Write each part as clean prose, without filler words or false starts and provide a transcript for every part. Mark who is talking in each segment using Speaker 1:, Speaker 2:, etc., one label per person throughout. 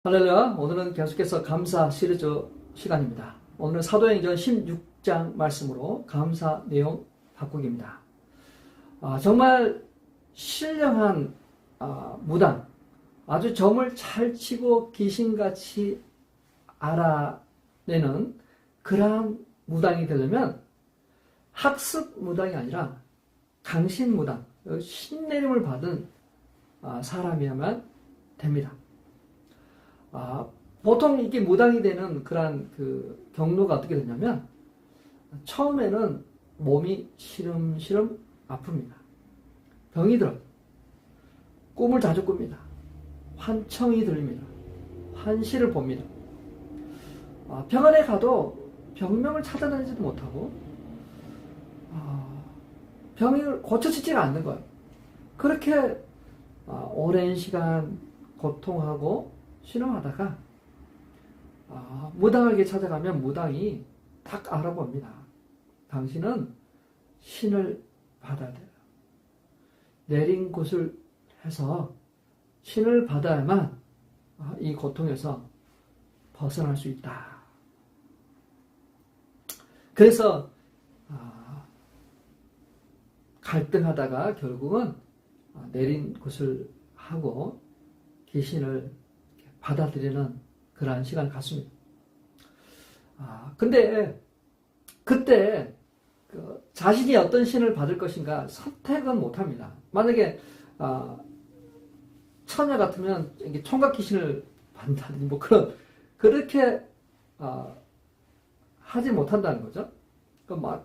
Speaker 1: 할렐루야. 오늘은 계속해서 감사 시리즈 시간입니다. 오늘은 사도행전 16장 말씀으로 감사 내용 바꾸기입니다. 정말 신령한 무당, 아주 점을 잘 치고 귀신같이 알아내는 그러한 무당이 되려면 학습 무당이 아니라 강신 무당, 신내림을 받은 사람이야만 됩니다. 보통 이게 무당이 되는 그러한 그 경로가 어떻게 되냐면, 처음에는 몸이 시름시름 아픕니다. 병이 들어요. 꿈을 자주 꿉니다. 환청이 들립니다. 환시를 봅니다. 병원에 가도 병명을 찾아다니지도 못하고, 병이 고쳐지지가 않는 거예요. 그렇게 오랜 시간 고통하고 신음하다가 무당에게 찾아가면 무당이 딱 알아봅니다. 당신은 신을 받아야 돼요. 내린 곳을 해서 신을 받아야만 이 고통에서 벗어날 수 있다. 그래서 갈등하다가 결국은 내린 곳을 하고 귀신을 받아들이는 그러한 시간을 갖습니다. 근데 그때 자신이 어떤 신을 받을 것인가 선택은 못합니다. 만약에 처녀 같으면 총각 귀신을 받는다든지 뭐 그렇게 하지 못한다는 거죠.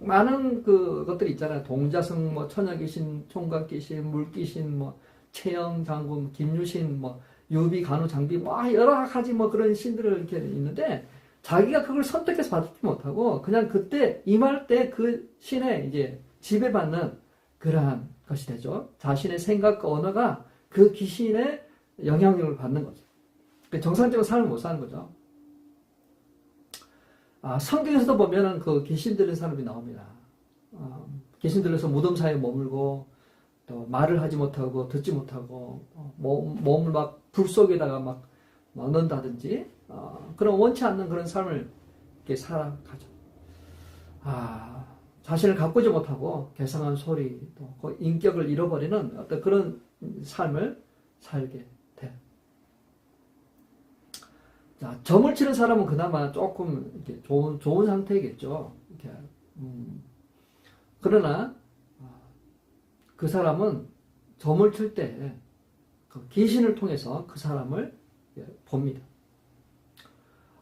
Speaker 1: 많은 것들이 있잖아요. 동자승, 뭐 처녀 귀신, 총각 귀신, 물 귀신, 뭐 채영 장군, 김유신, 뭐 유비, 간우, 장비, 여러 가지 그런 신들을 이렇게 있는데, 자기가 그걸 선택해서 받지 못하고, 그냥 그때, 임할 때 그 신에 이제 지배받는 그러한 것이 되죠. 자신의 생각과 언어가 그 귀신의 영향력을 받는 거죠. 정상적인 삶을 못 사는 거죠. 성경에서도 보면은 그 귀신 들린 사람이 나옵니다. 귀신 들려서 무덤 사이에 머물고, 또 말을 하지 못하고 듣지 못하고 몸을 막 불 속에다가 막 넣는다든지 그런 원치 않는 그런 삶을 이렇게 살아가죠. 자신을 가꾸지 못하고 괴상한 소리, 또 그 인격을 잃어버리는 어떤 그런 삶을 살게 돼요. 자, 점을 치는 사람은 그나마 조금 이렇게 좋은 상태겠죠. 이렇게, 그러나 그 사람은 점을 칠 때 그 귀신을 통해서 그 사람을 봅니다.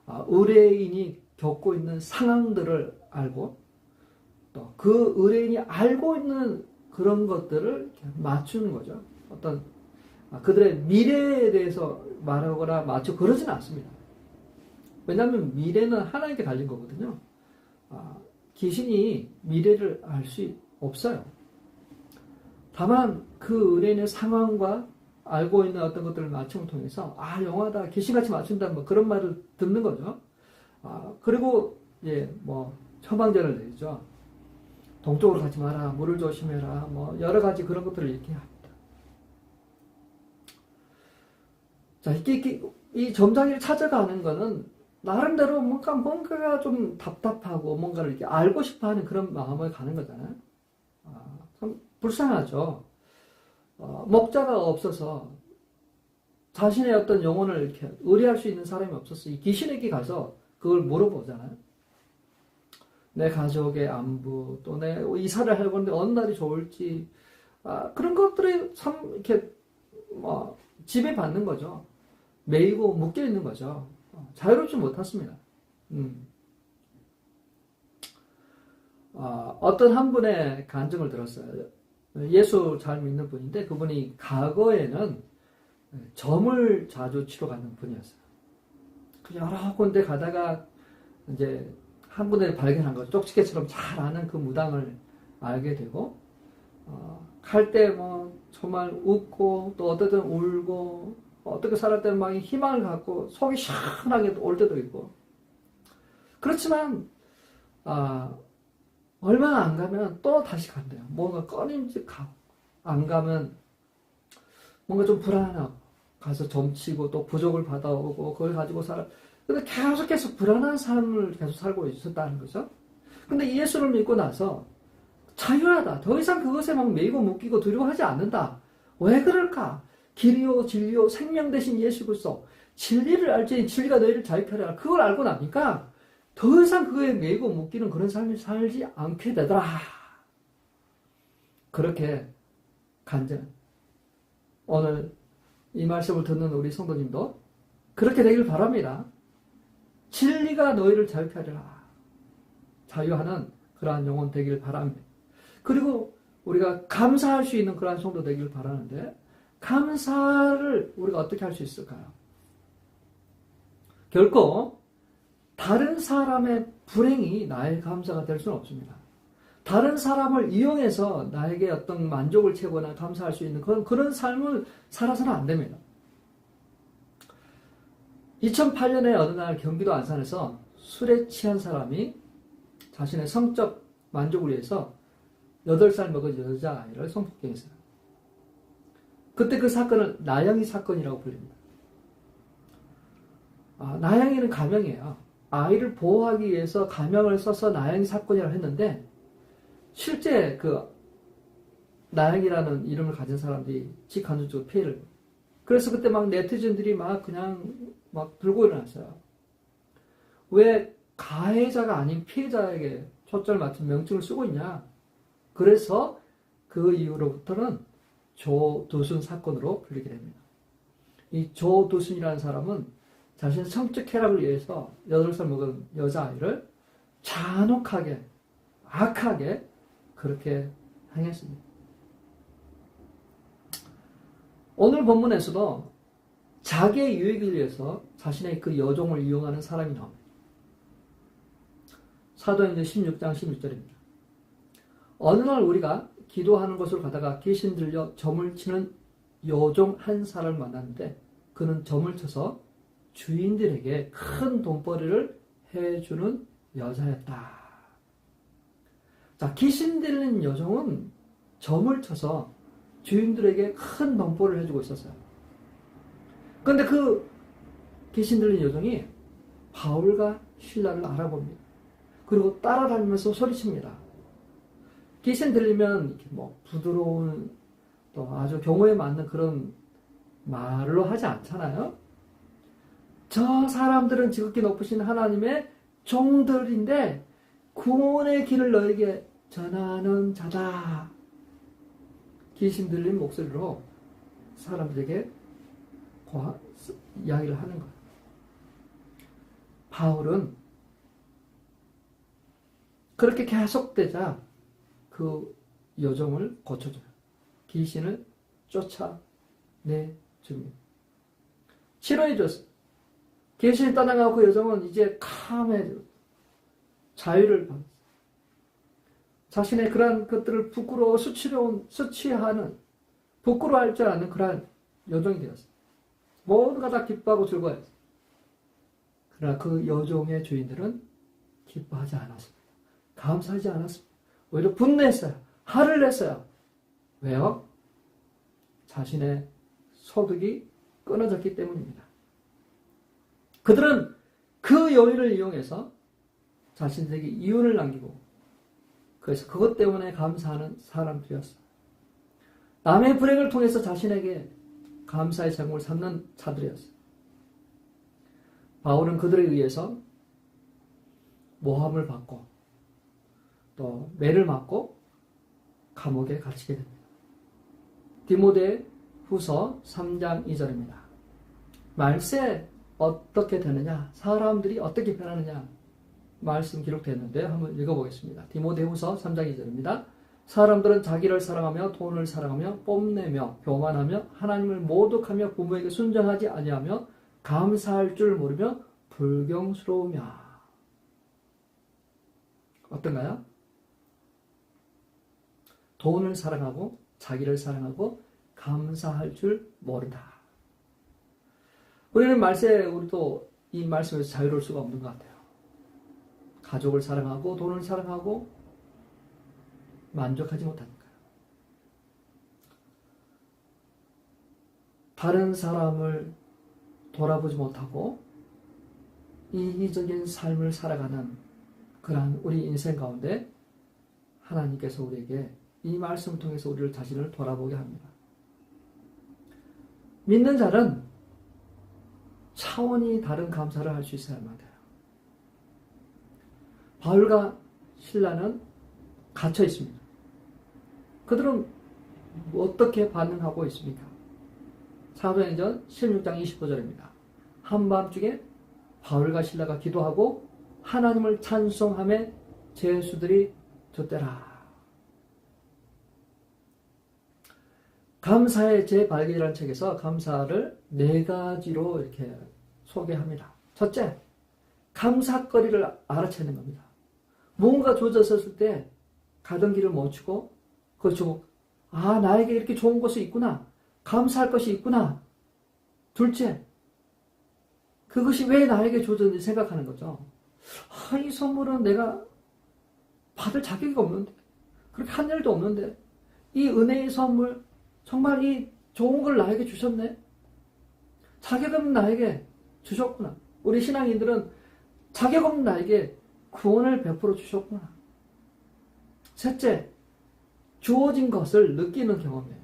Speaker 1: 의뢰인이 겪고 있는 상황들을 알고, 또 그 의뢰인이 알고 있는 그런 것들을 맞추는 거죠. 어떤 그들의 미래에 대해서 말하거나 맞추고 그러진 않습니다. 왜냐하면 미래는 하나님께 달린 거거든요. 귀신이 미래를 알 수 없어요. 다만 그 의뢰인의 상황과 알고 있는 어떤 것들을 맞춤을 통해서 영하다, 귀신같이 맞춘다, 그런 말을 듣는 거죠. 그리고 처방전을 내리죠. 동쪽으로 가지 마라, 물을 조심해라, 여러 가지 그런 것들을 이렇게 합니다. 자, 이 점장이를 찾아가는 거는 나름대로 뭔가가 좀 답답하고 뭔가를 이렇게 알고 싶어 하는 그런 마음을 가는 거잖아요. 참 불쌍하죠. 목자가 없어서 자신의 어떤 영혼을 이렇게 의뢰할 수 있는 사람이 없어서 이 귀신에게 가서 그걸 물어보잖아요. 내 가족의 안부, 또 내 이사를 하려고 하는데 어느 날이 좋을지, 그런 것들이 참 이렇게 지배받는 거죠. 매이고 묶여 있는 거죠. 자유롭지 못했습니다. 어떤 한 분의 간증을 들었어요. 예수 잘 믿는 분인데 그분이 과거에는 점을 자주 치러 가는 분이었어요. 여러 군데 가다가 이제 한 군데 발견한 거죠. 쪽지게처럼 잘 아는 그 무당을 알게 되고, 갈 때 정말 웃고 또 어떨 때는 울고, 어떻게 살을 때는 막 희망을 갖고 속이 시원하게 올 때도 있고. 그렇지만 얼마 안 가면 또 다시 간대요. 뭔가 꺼림직하고, 안 가면 뭔가 좀 불안하고, 가서 점치고 또 부족을 받아오고 그걸 가지고 살아. 근데 계속 불안한 삶을 계속 살고 있었다는 거죠. 근데 예수를 믿고 나서 자유하다. 더 이상 그것에 막 매이고 묶이고 두려워하지 않는다. 왜 그럴까? 길이요 진리요 생명 되신 예수 그리스도 진리를 알지 진리가 너희를 자유케 하라. 그걸 알고 나니까 더 이상 그거에 매이고 묶이는 그런 삶을 살지 않게 되더라. 그렇게 간증. 오늘 이 말씀을 듣는 우리 성도님도 그렇게 되길 바랍니다. 진리가 너희를 자유케 하리라. 자유하는 그러한 영혼 되길 바랍니다. 그리고 우리가 감사할 수 있는 그러한 성도 되길 바라는데 감사를 우리가 어떻게 할 수 있을까요? 결코 다른 사람의 불행이 나의 감사가 될 수는 없습니다. 다른 사람을 이용해서 나에게 어떤 만족을 채우거나 감사할 수 있는 그런 삶을 살아서는 안 됩니다. 2008년에 어느 날 경기도 안산에서 술에 취한 사람이 자신의 성적 만족을 위해서 8살 먹은 여자아이를 성폭행했어요. 그때 그 사건을 나영이 사건이라고 불립니다. 나영이는 가명이에요. 아이를 보호하기 위해서 가명을 써서 나영이 사건이라고 했는데 실제 그 나영이라는 이름을 가진 사람들이 직간접적으로 피해를. 그래서 그때 막 네티즌들이 막 그냥 막 들고 일어났어요. 왜 가해자가 아닌 피해자에게 초점을 맞춘 명칭을 쓰고 있냐? 그래서 그 이후로부터는 조두순 사건으로 불리게 됩니다. 이 조두순이라는 사람은 자신의 성적 쾌락을 위해서 8살 먹은 여자아이를 잔혹하게, 악하게 그렇게 행했습니다. 오늘 본문에서도 자기의 유익을 위해서 자신의 그 여종을 이용하는 사람이 나옵니다. 사도행전 16장 16절입니다. 어느 날 우리가 기도하는 곳으로 가다가 귀신 들려 점을 치는 여종 한 사람을 만났는데 그는 점을 쳐서 주인들에게 큰 돈벌이를 해주는 여자였다. 자, 귀신 들린 여종은 점을 쳐서 주인들에게 큰 돈벌이를 해주고 있었어요. 그런데 그 귀신 들린 여종이 바울과 실라를 알아봅니다. 그리고 따라다니면서 소리칩니다. 귀신 들리면 이렇게 뭐 부드러운 또 아주 경우에 맞는 그런 말로 하지 않잖아요. 저 사람들은 지극히 높으신 하나님의 종들인데 구원의 길을 너에게 전하는 자다. 귀신 들린 목소리로 사람들에게 이야기를 하는 거예요. 바울은 그렇게 계속되자 그 여종을 고쳐줘요. 귀신을 쫓아내줍니다. 치료해줬어요. 귀신이 떠나가고 그 여종은 이제 캄해져 자유를 받았어요. 자신의 그러한 것들을 부끄러워 수치하는 부끄러워할 줄 아는 그러한 여종이 되었어요. 모두가 다 기뻐하고 즐거워했어요. 그러나 그 여종의 주인들은 기뻐하지 않았습니다. 감사하지 않았습니다. 오히려 분노했어요. 화를 냈어요. 왜요? 자신의 소득이 끊어졌기 때문입니다. 그들은 그 여유를 이용해서 자신들에게 이윤을 남기고 그래서 그것 때문에 감사하는 사람들이었어요. 남의 불행을 통해서 자신에게 감사의 제목을 삼는 자들이었어요. 바울은 그들에 의해서 모함을 받고 또 매를 맞고 감옥에 갇히게 됩니다. 디모데 후서 3장 2절입니다. 말세 어떻게 되느냐? 사람들이 어떻게 변하느냐? 말씀 기록되었는데 한번 읽어보겠습니다. 디모데후서 3장 2절입니다. 사람들은 자기를 사랑하며 돈을 사랑하며 뽐내며 교만하며 하나님을 모독하며 부모에게 순종하지 아니하며 감사할 줄 모르며 불경스러우며. 어떤가요? 돈을 사랑하고 자기를 사랑하고 감사할 줄 모른다. 우리는 말세 우리도 이 말씀에서 자유로울 수가 없는 것 같아요. 가족을 사랑하고 돈을 사랑하고 만족하지 못하니까요. 다른 사람을 돌아보지 못하고 이기적인 삶을 살아가는 그러한 우리 인생 가운데 하나님께서 우리에게 이 말씀을 통해서 우리를 자신을 돌아보게 합니다. 믿는 자는 차원이 다른 감사를 할 수 있어야만 돼요. 바울과 실라는 갇혀 있습니다. 그들은 어떻게 반응하고 있습니까? 사도행전 16장 25절입니다. 한밤중에 바울과 실라가 기도하고 하나님을 찬송하며 제수들이 줬더라. 감사의 재발견이라는 책에서 감사를 4가지로 이렇게 소개합니다. 첫째, 감사거리를 알아채는 겁니다. 뭔가 주어졌을 때 가던 길을 멈추고 그렇죠. 나에게 이렇게 좋은 것이 있구나. 감사할 것이 있구나. 둘째, 그것이 왜 나에게 주어졌는지 생각하는 거죠. 이 선물은 내가 받을 자격이 없는데, 그렇게 한 일도 없는데, 이 은혜의 선물, 정말 이 좋은 걸 나에게 주셨네. 자격 없는 나에게 주셨구나. 우리 신앙인들은 자격 없는 나에게 구원을 베풀어 주셨구나. 셋째, 주어진 것을 느끼는 경험이에요.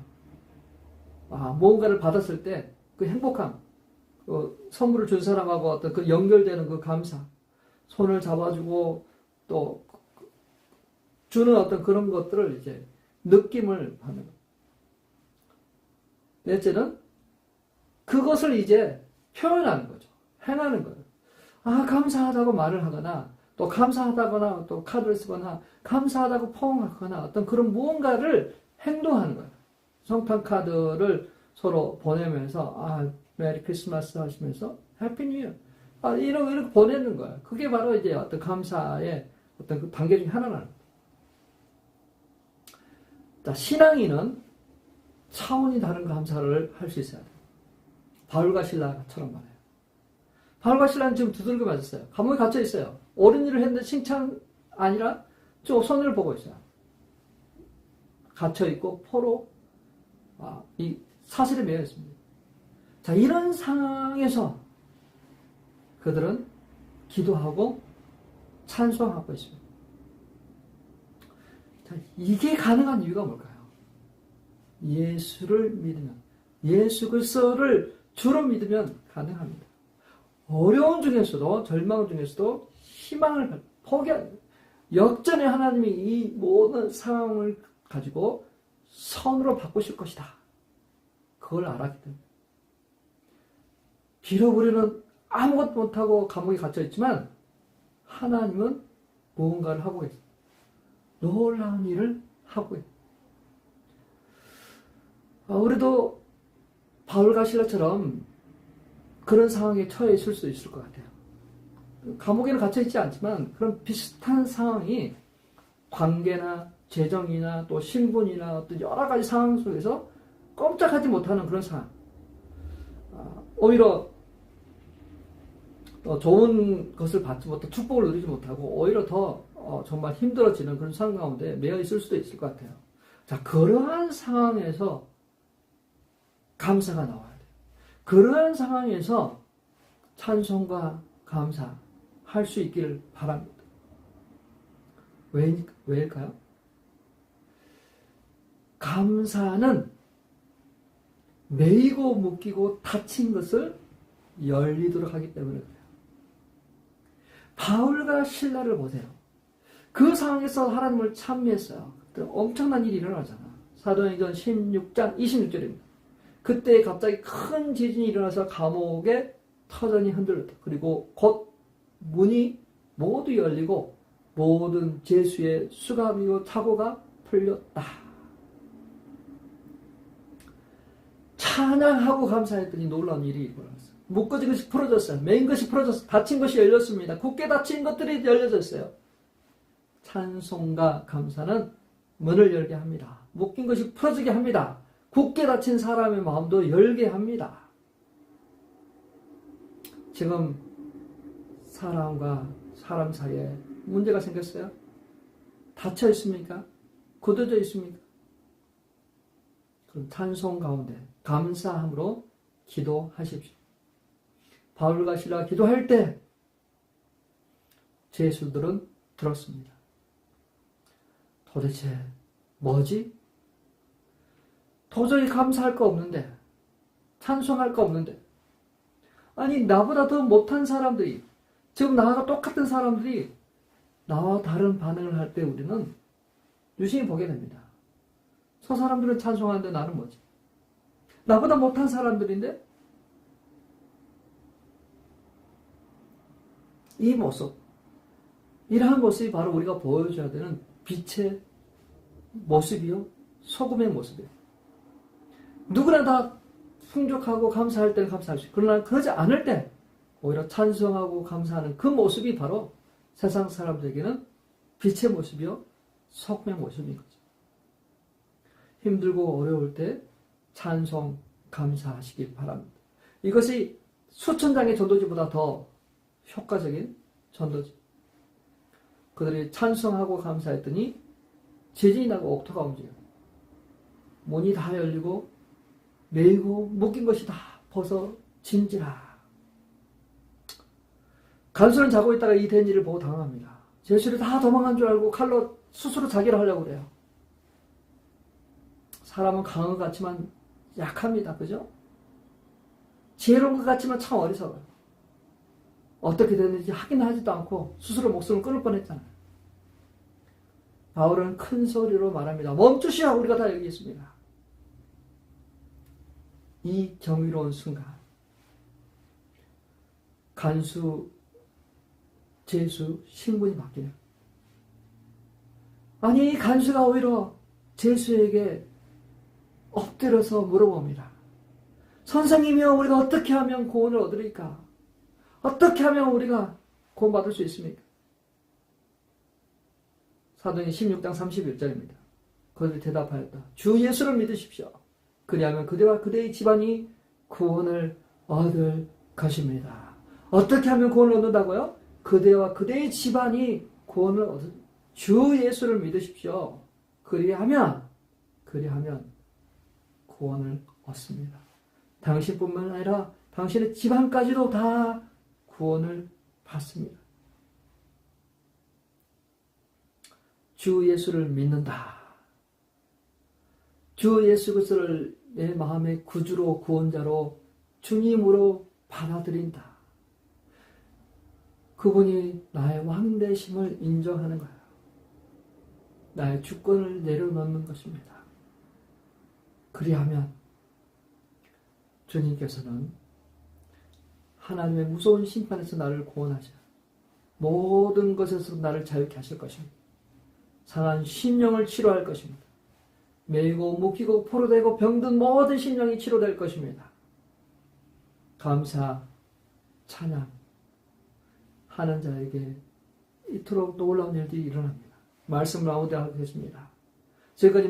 Speaker 1: 무언가를 받았을 때 그 행복함, 선물을 준 사람하고 어떤 그 연결되는 그 감사, 손을 잡아주고 또 주는 어떤 그런 것들을 이제 느낌을 받는 거예요. 넷째는 그것을 이제 표현하는 거죠. 행하는 거예요. 감사하다고 말을 하거나 또 감사하다거나 또 카드를 쓰거나 감사하다고 포옹하거나 어떤 그런 무언가를 행동하는 거예요. 성탄 카드를 서로 보내면서 메리 크리스마스 하시면서 해피 뉴 이어 이렇게 보내는 거예요. 그게 바로 이제 어떤 감사의 어떤 그 단계 중에 하나라는 거예요. 자, 신앙인은 차원이 다른 감사를 할 수 있어야 돼요. 바울과 실라처럼 말해요. 바울과 실라는 지금 두들겨 맞았어요. 감옥에 갇혀 있어요. 옳은 일을 했는데 칭찬 아니라 저 손해를 보고 있어요. 갇혀 있고 포로 이 사슬에 매여 있습니다. 자, 이런 상황에서 그들은 기도하고 찬송하고 있습니다. 자, 이게 가능한 이유가 뭘까요? 예수를 믿으면, 예수 그리스도를 주로 믿으면 가능합니다. 어려운 중에서도, 절망 중에서도 희망을 포기하는, 역전의 하나님이 이 모든 상황을 가지고 선으로 바꾸실 것이다. 그걸 알았기 때문에. 비록 우리는 아무것도 못하고 감옥에 갇혀있지만 하나님은 무언가를 하고 계십니다. 놀라운 일을 하고 있습니다. 우리도 바울과 실라처럼 그런 상황에 처해 있을 수 있을 것 같아요. 감옥에는 갇혀있지 않지만 그런 비슷한 상황이 관계나 재정이나 또 신분이나 어떤 여러 가지 상황 속에서 꼼짝하지 못하는 그런 상황. 오히려 좋은 것을 받지 못하고 축복을 누리지 못하고 오히려 더 정말 힘들어지는 그런 상황 가운데 매여 있을 수도 있을 것 같아요. 자, 그러한 상황에서 감사가 나와야 돼요. 그러한 상황에서 찬송과 감사 할 수 있기를 바랍니다. 왜일까요? 감사는 매이고 묶이고 닫힌 것을 열리도록 하기 때문에 그래요. 바울과 실라를 보세요. 그 상황에서 하나님을 찬미했어요. 그때 엄청난 일이 일어나잖아. 사도행전 16장 26절입니다. 그때 갑자기 큰 지진이 일어나서 감옥의 터전이 흔들렸다. 그리고 곧 문이 모두 열리고 모든 죄수의 수감이고 착오가 풀렸다. 찬양하고 감사했더니 놀라운 일이 일어났어요. 묶어진 것이 풀어졌어요. 맨 것이 풀어졌어요. 닫힌 것이 열렸습니다. 굳게 닫힌 것들이 열려졌어요. 찬송과 감사는 문을 열게 합니다. 묶인 것이 풀어지게 합니다. 굳게 닫힌 사람의 마음도 열게 합니다. 지금 사람과 사람 사이에 문제가 생겼어요? 닫혀 있습니까? 굳어져 있습니까? 그럼 찬송 가운데 감사함으로 기도하십시오. 바울과 실라 기도할 때 제수들은 들었습니다. 도대체 뭐지? 도저히 감사할 거 없는데, 찬송할 거 없는데, 아니 나보다 더 못한 사람들이, 지금 나와 똑같은 사람들이 나와 다른 반응을 할 때 우리는 유심히 보게 됩니다. 저 사람들은 찬송하는데 나는 뭐지? 나보다 못한 사람들인데 이 모습, 이러한 모습이 바로 우리가 보여줘야 되는 빛의 모습이요, 소금의 모습이에요. 누구나 다 풍족하고 감사할 때는 감사할 수 있고, 그러나 그러지 않을 때 오히려 찬송하고 감사하는 그 모습이 바로 세상 사람들에게는 빛의 모습이요, 소금의 모습인 거죠. 힘들고 어려울 때 찬송, 감사하시길 바랍니다. 이것이 수천 장의 전도지보다 더 효과적인 전도지. 그들이 찬송하고 감사했더니 지진이 나고 옥토가 움직여요. 문이 다 열리고 메이고 묶인 것이 다 벗어진지라. 간수는 자고 있다가 이 된 일을 보고 당황합니다. 제수들이 다 도망간 줄 알고 칼로 스스로 자기를 하려고 그래요. 사람은 강한 것 같지만 약합니다. 그죠? 지혜로운 것 같지만 참 어리석어요. 어떻게 됐는지 확인하지도 않고 스스로 목숨을 끊을 뻔했잖아요. 바울은 큰 소리로 말합니다. 멈추시오. 우리가 다 여기 있습니다. 이 경이로운 순간 간수, 제수, 신분이 바뀌네요. 아니 간수가 오히려 제수에게 엎드려서 물어봅니다. 선생님이여, 우리가 어떻게 하면 구원을 얻으리까? 어떻게 하면 우리가 구원받을 수 있습니까? 사도행 16장 31절입니다. 그들이 대답하였다. 주 예수를 믿으십시오. 그리하면 그대와 그대의 집안이 구원을 얻을 것입니다. 어떻게 하면 구원을 얻는다고요? 그대와 그대의 집안이 구원을 얻을, 주 예수를 믿으십시오. 그리하면 구원을 얻습니다. 당신뿐만 아니라 당신의 집안까지도 다 구원을 받습니다. 주 예수를 믿는다. 주 예수 그리스도를 내 마음의 구주로 구원자로 주님으로 받아들인다. 그분이 나의 왕 되심을 인정하는 거예요. 나의 주권을 내려놓는 것입니다. 그리하면 주님께서는 하나님의 무서운 심판에서 나를 구원하셔 모든 것에서 나를 자유케 하실 것입니다. 상한 심령을 치료할 것입니다. 매이고 묶이고 포로되고 병든 모든 심령이 치료될 것입니다. 감사, 찬양 하는 자에게 이토록 놀라운 일들이 일어납니다. 말씀을 아무데 하겠습니다. 지금까지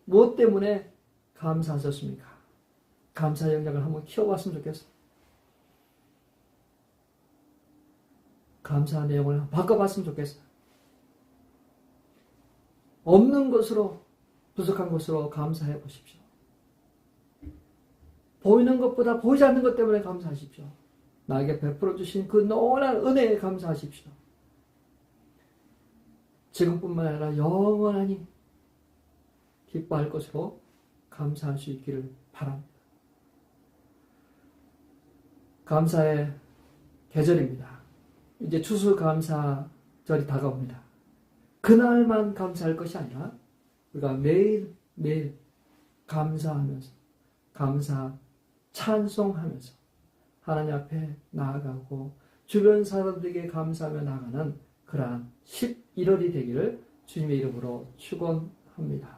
Speaker 1: 무엇 때문에 감사하셨습니까? 감사 영역을 한번 키워봤으면 좋겠어요. 감사 내용을 바꿔봤으면 좋겠어요. 없는 것으로, 부족한 것으로 감사해 보십시오. 보이는 것보다 보이지 않는 것 때문에 감사하십시오. 나에게 베풀어 주신 그 놀라운 은혜에 감사하십시오. 지금뿐만 아니라 영원히 기뻐할 것으로 감사할 수 있기를 바랍니다. 감사의 계절입니다. 이제 추수감사절이 다가옵니다. 그날만 감사할 것이 아니라 우리가 매일 감사하면서, 감사, 찬송하면서 하나님 앞에 나아가고 주변 사람들에게 감사하며 나아가는 그러한 11월이 되기를 주님의 이름으로 축원합니다.